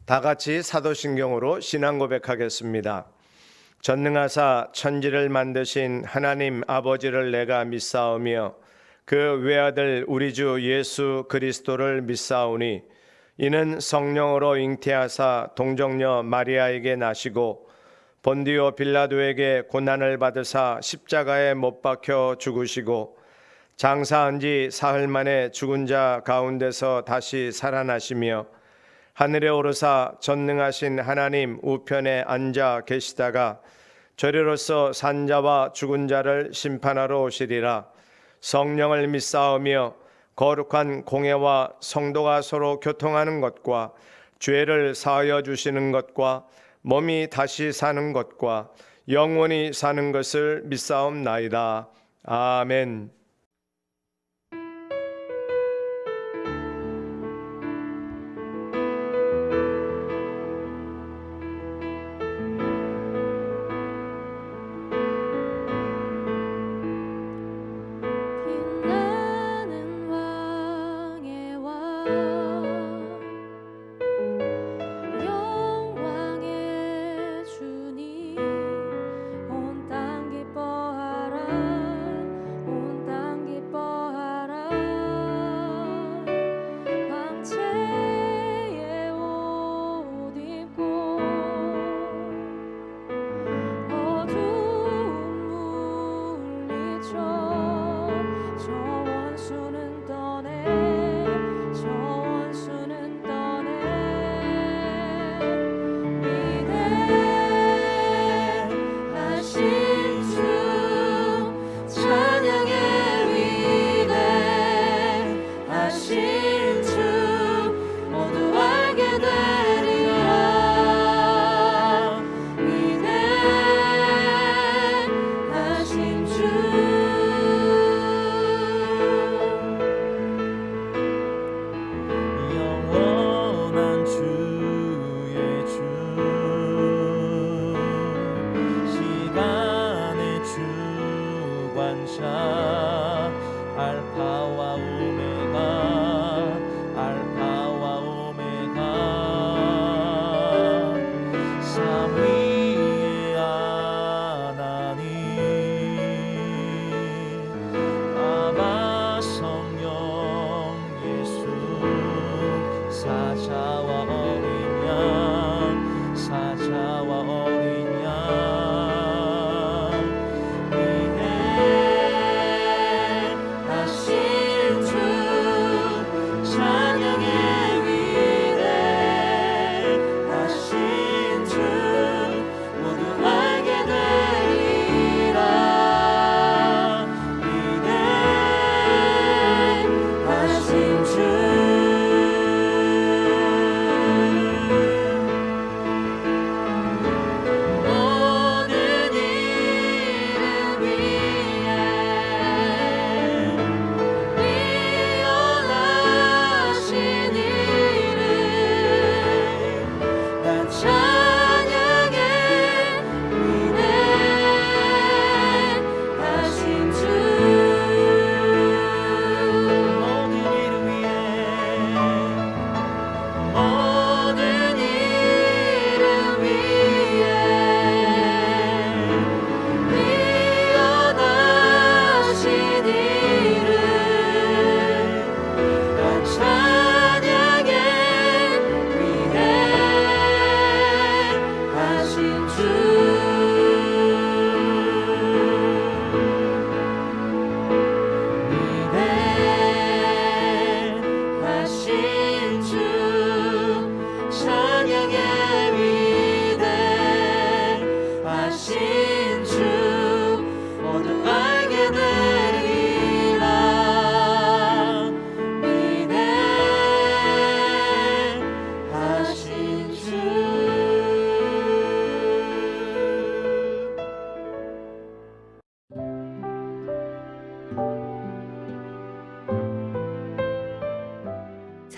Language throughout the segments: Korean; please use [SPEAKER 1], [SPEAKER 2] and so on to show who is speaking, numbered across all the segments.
[SPEAKER 1] 다 같이 사도신경으로 신앙 고백하겠습니다. 전능하사 천지를 만드신 하나님 아버지를 내가 믿사오며 그 외아들 우리 주 예수 그리스도를 믿사오니 이는 성령으로 잉태하사 동정녀 마리아에게 나시고 본디오 빌라도에게 고난을 받으사 십자가에 못 박혀 죽으시고 장사한 지 사흘 만에 죽은 자 가운데서 다시 살아나시며 하늘에 오르사 전능하신 하나님 우편에 앉아 계시다가 저리로서 산자와 죽은 자를 심판하러 오시리라. 성령을 믿사오며 거룩한 공회와 성도가 서로 교통하는 것과 죄를 사하여 주시는 것과 몸이 다시 사는 것과 영원히 사는 것을 믿사옵나이다. 아멘.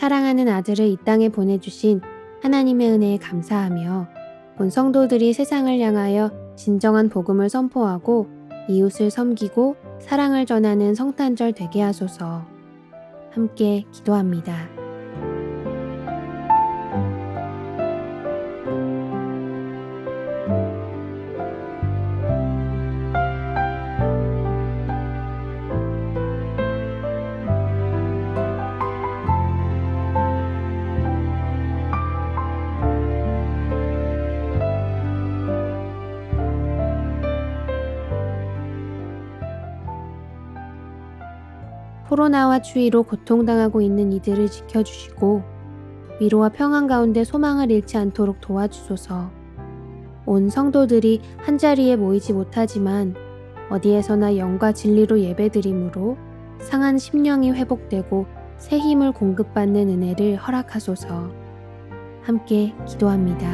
[SPEAKER 2] 사랑하는 아들을 이 땅에 보내주신 하나님의 은혜에 감사하며 본 성도들이 세상을 향하여 진정한 복음을 선포하고 이웃을 섬기고 사랑을 전하는 성탄절 되게 하소서. 함께 기도합니다. 코로나와 추위로 고통당하고 있는 이들을 지켜주시고 위로와 평안 가운데 소망을 잃지 않도록 도와주소서. 온 성도들이 한자리에 모이지 못하지만 어디에서나 영과 진리로 예배드림으로 상한 심령이 회복되고 새 힘을 공급받는 은혜를 허락하소서. 함께 기도합니다.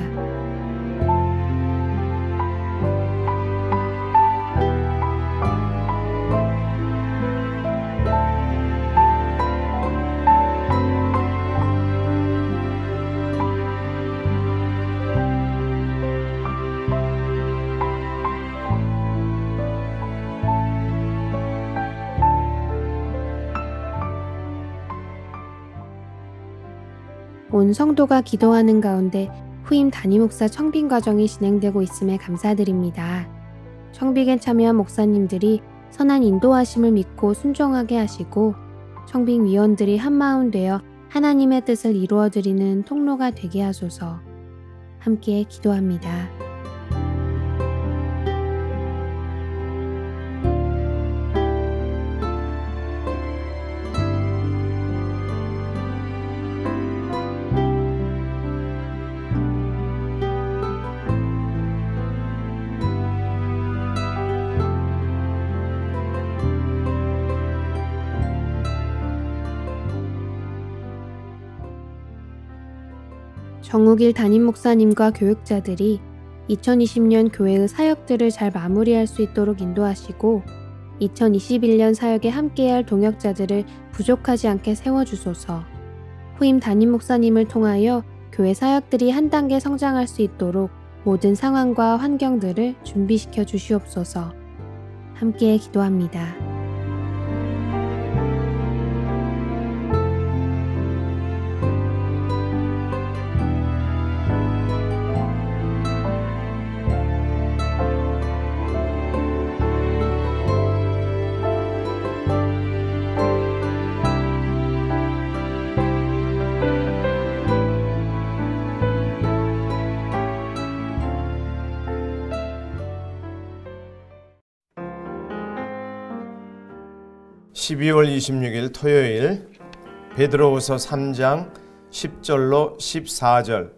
[SPEAKER 2] 온 성도가 기도하는 가운데 후임 담임 목사 청빙 과정이 진행되고 있음에 감사드립니다. 청빙에 참여한 목사님들이 선한 인도하심을 믿고 순종하게 하시고 청빙 위원들이 한마음 되어 하나님의 뜻을 이루어드리는 통로가 되게 하소서. 함께 기도합니다. 정욱일 담임 목사님과 교육자들이 2020년 교회의 사역들을 잘 마무리할 수 있도록 인도하시고 2021년 사역에 함께할 동역자들을 부족하지 않게 세워주소서. 후임 담임 목사님을 통하여 교회 사역들이 한 단계 성장할 수 있도록 모든 상황과 환경들을 준비시켜 주시옵소서. 함께 기도합니다.
[SPEAKER 1] (12월 26일) 토요일 베드로후서 3장 10절로 14절.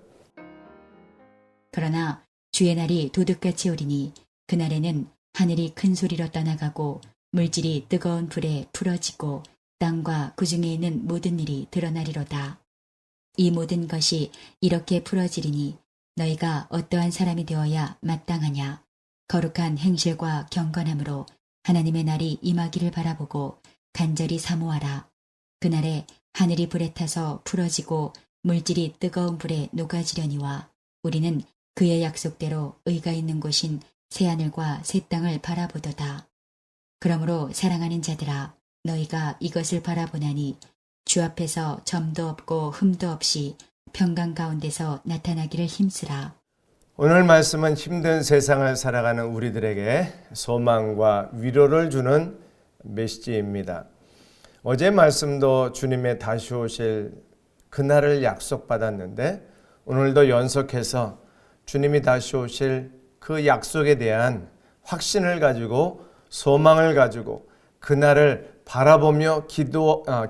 [SPEAKER 3] 그러나 주의 날이 도둑같이 오리니 그날에는 하늘이 큰 소리로 떠나가고 물질이 뜨거운 불에 풀어지고 땅과 그 중에 있는 모든 일이 드러나리로다. 이 모든 것이 이렇게 풀어지리니 너희가 어떠한 사람이 되어야 마땅하냐. 거룩한 행실과 경건함으로 하나님의 날이 임하기를 바라보고 간절히 사모하라. 그날에 하늘이 불에 타서 풀어지고 물질이 뜨거운 불에 녹아지려니와 우리는 그의 약속대로 의가 있는 곳인 새하늘과 새 땅을 바라보도다. 그러므로 사랑하는 자들아, 너희가 이것을 바라보나니 주 앞에서 점도 없고 흠도 없이 평강 가운데서 나타나기를 힘쓰라.
[SPEAKER 1] 오늘 말씀은 힘든 세상을 살아가는 우리들에게 소망과 위로를 주는 메시지입니다. 어제 말씀도 주님의 다시 오실 그날을 약속받았는데 오늘도 연속해서 주님이 다시 오실 그 약속에 대한 확신을 가지고 소망을 가지고 그날을 바라보며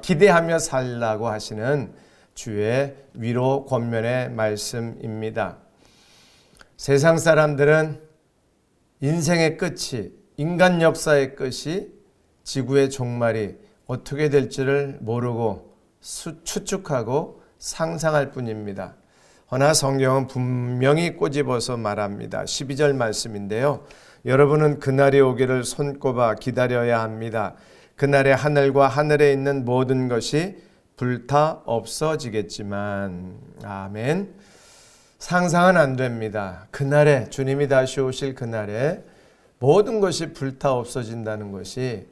[SPEAKER 1] 기대하며 살라고 하시는 주의 위로 권면의 말씀입니다. 세상 사람들은 인생의 끝이, 인간 역사의 끝이, 지구의 종말이 어떻게 될지를 모르고 추측하고 상상할 뿐입니다. 허나 성경은 분명히 꼬집어서 말합니다. 12절 말씀인데요. 여러분은 그날이 오기를 손꼽아 기다려야 합니다. 그날에 하늘과 하늘에 있는 모든 것이 불타 없어지겠지만, 아멘. 상상은 안 됩니다. 그날에, 주님이 다시 오실 그날에 모든 것이 불타 없어진다는 것이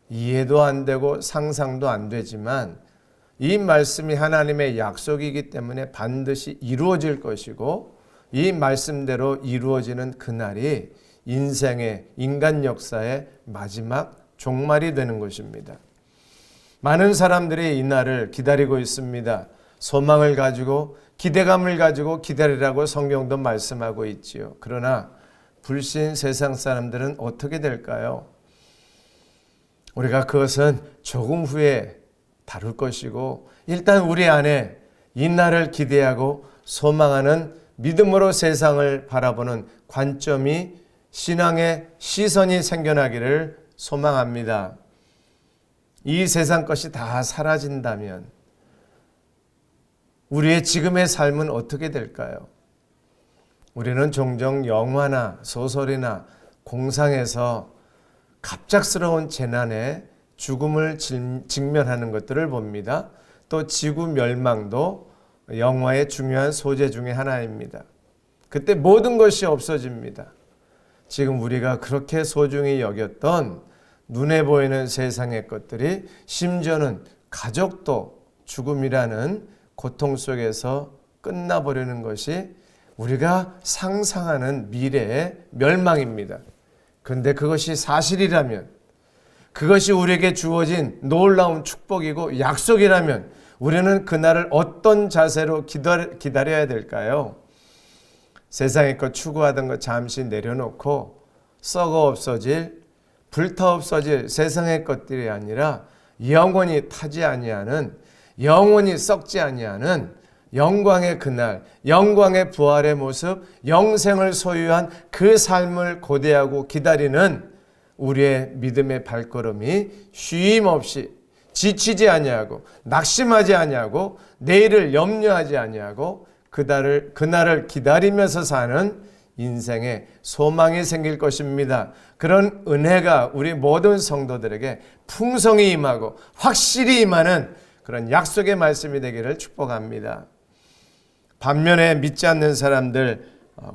[SPEAKER 1] 이해도 안 되고 상상도 안 되지만 이 말씀이 하나님의 약속이기 때문에 반드시 이루어질 것이고 이 말씀대로 이루어지는 그날이 인생의, 인간 역사의 마지막 종말이 되는 것입니다. 많은 사람들이 이 날을 기다리고 있습니다. 소망을 가지고 기대감을 가지고 기다리라고 성경도 말씀하고 있지요. 그러나 불신 세상 사람들은 어떻게 될까요? 우리가 그것은 조금 후에 다룰 것이고 일단 우리 안에 이 날을 기대하고 소망하는 믿음으로 세상을 바라보는 관점이 신앙의 시선이 생겨나기를 소망합니다. 이 세상 것이 다 사라진다면 우리의 지금의 삶은 어떻게 될까요? 우리는 종종 영화나 소설이나 공상에서 갑작스러운 재난에 죽음을 직면하는 것들을 봅니다. 또 지구 멸망도 영화의 중요한 소재 중에 하나입니다. 그때 모든 것이 없어집니다. 지금 우리가 그렇게 소중히 여겼던 눈에 보이는 세상의 것들이 심지어는 가족도 죽음이라는 고통 속에서 끝나버리는 것이 우리가 상상하는 미래의 멸망입니다. 그런데 그것이 사실이라면, 그것이 우리에게 주어진 놀라운 축복이고 약속이라면 우리는 그날을 어떤 자세로 기다려야 될까요? 세상의 것 추구하던 것 잠시 내려놓고 썩어 없어질, 불타 없어질 세상의 것들이 아니라 영원히 타지 아니하는, 영원히 썩지 아니하는 영광의 그날, 영광의 부활의 모습, 영생을 소유한 그 삶을 고대하고 기다리는 우리의 믿음의 발걸음이 쉼 없이 지치지 아니하고 낙심하지 아니하고 내일을 염려하지 아니하고 그날을 기다리면서 사는 인생에 소망이 생길 것입니다. 그런 은혜가 우리 모든 성도들에게 풍성히 임하고 확실히 임하는 그런 약속의 말씀이 되기를 축복합니다. 반면에 믿지 않는 사람들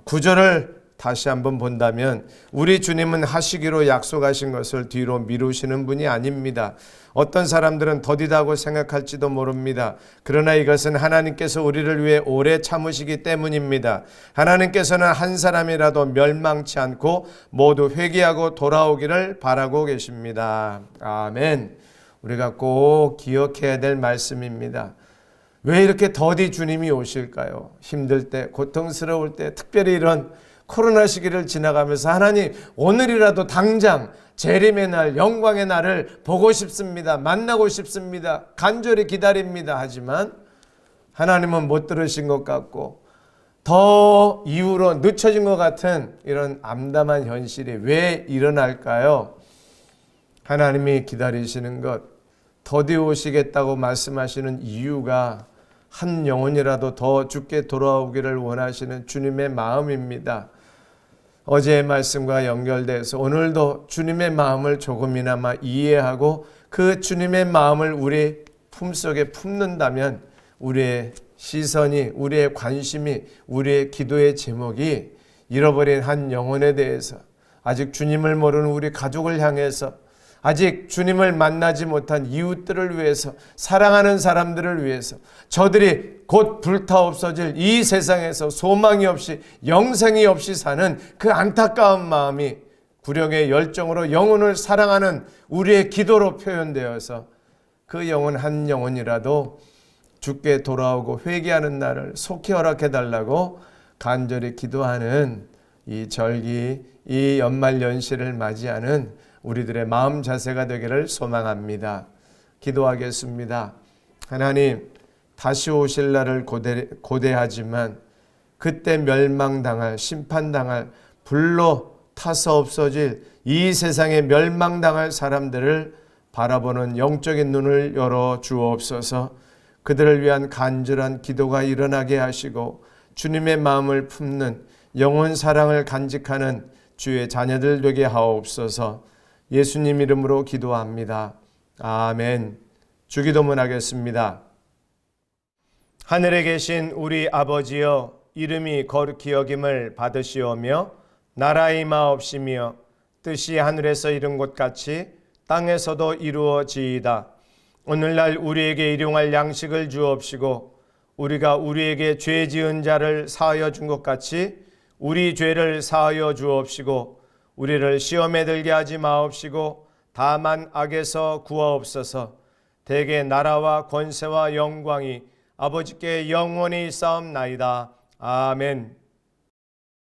[SPEAKER 1] 구절을 다시 한번 본다면 우리 주님은 하시기로 약속하신 것을 뒤로 미루시는 분이 아닙니다. 어떤 사람들은 더디다고 생각할지도 모릅니다. 그러나 이것은 하나님께서 우리를 위해 오래 참으시기 때문입니다. 하나님께서는 한 사람이라도 멸망치 않고 모두 회개하고 돌아오기를 바라고 계십니다. 아멘. 우리가 꼭 기억해야 될 말씀입니다. 왜 이렇게 더디 주님이 오실까요? 힘들 때, 고통스러울 때, 특별히 이런 코로나 시기를 지나가면서 하나님 오늘이라도 당장 재림의 날, 영광의 날을 보고 싶습니다. 만나고 싶습니다. 간절히 기다립니다. 하지만 하나님은 못 들으신 것 같고 더 이후로 늦춰진 것 같은 이런 암담한 현실이 왜 일어날까요? 하나님이 기다리시는 것, 더디 오시겠다고 말씀하시는 이유가 한 영혼이라도 더 주께 돌아오기를 원하시는 주님의 마음입니다. 어제의 말씀과 연결돼서 오늘도 주님의 마음을 조금이나마 이해하고 그 주님의 마음을 우리 품속에 품는다면 우리의 시선이, 우리의 관심이, 우리의 기도의 제목이 잃어버린 한 영혼에 대해서, 아직 주님을 모르는 우리 가족을 향해서, 아직 주님을 만나지 못한 이웃들을 위해서, 사랑하는 사람들을 위해서, 저들이 곧 불타 없어질 이 세상에서 소망이 없이, 영생이 없이 사는 그 안타까운 마음이 구령의 열정으로 영혼을 사랑하는 우리의 기도로 표현되어서 그 영혼 한 영혼이라도 주께 돌아오고 회개하는 날을 속히 허락해달라고 간절히 기도하는 이 절기, 이 연말연시를 맞이하는 우리들의 마음 자세가 되기를 소망합니다. 기도하겠습니다. 하나님, 다시 오실 날을 고대하지만 그때 멸망당할, 심판당할, 불로 타서 없어질 이 세상에 멸망당할 사람들을 바라보는 영적인 눈을 열어 주옵소서. 그들을 위한 간절한 기도가 일어나게 하시고 주님의 마음을 품는 영혼 사랑을 간직하는 주의 자녀들 되게 하옵소서. 예수님 이름으로 기도합니다. 아멘. 주기도문 하겠습니다. 하늘에 계신 우리 아버지여, 이름이 거룩히 여김을 받으시오며 나라의 임하옵시며 뜻이 하늘에서 이룬 것 같이 땅에서도 이루어지이다. 오늘날 우리에게 일용할 양식을 주옵시고 우리가 우리에게 죄 지은 자를 사하여 준 것 같이 우리 죄를 사하여 주옵시고 우리를 시험에 들게 하지 마옵시고 다만 악에서 구하옵소서. 대개 나라와 권세와 영광이 아버지께 영원히 있사옵나이다. 아멘.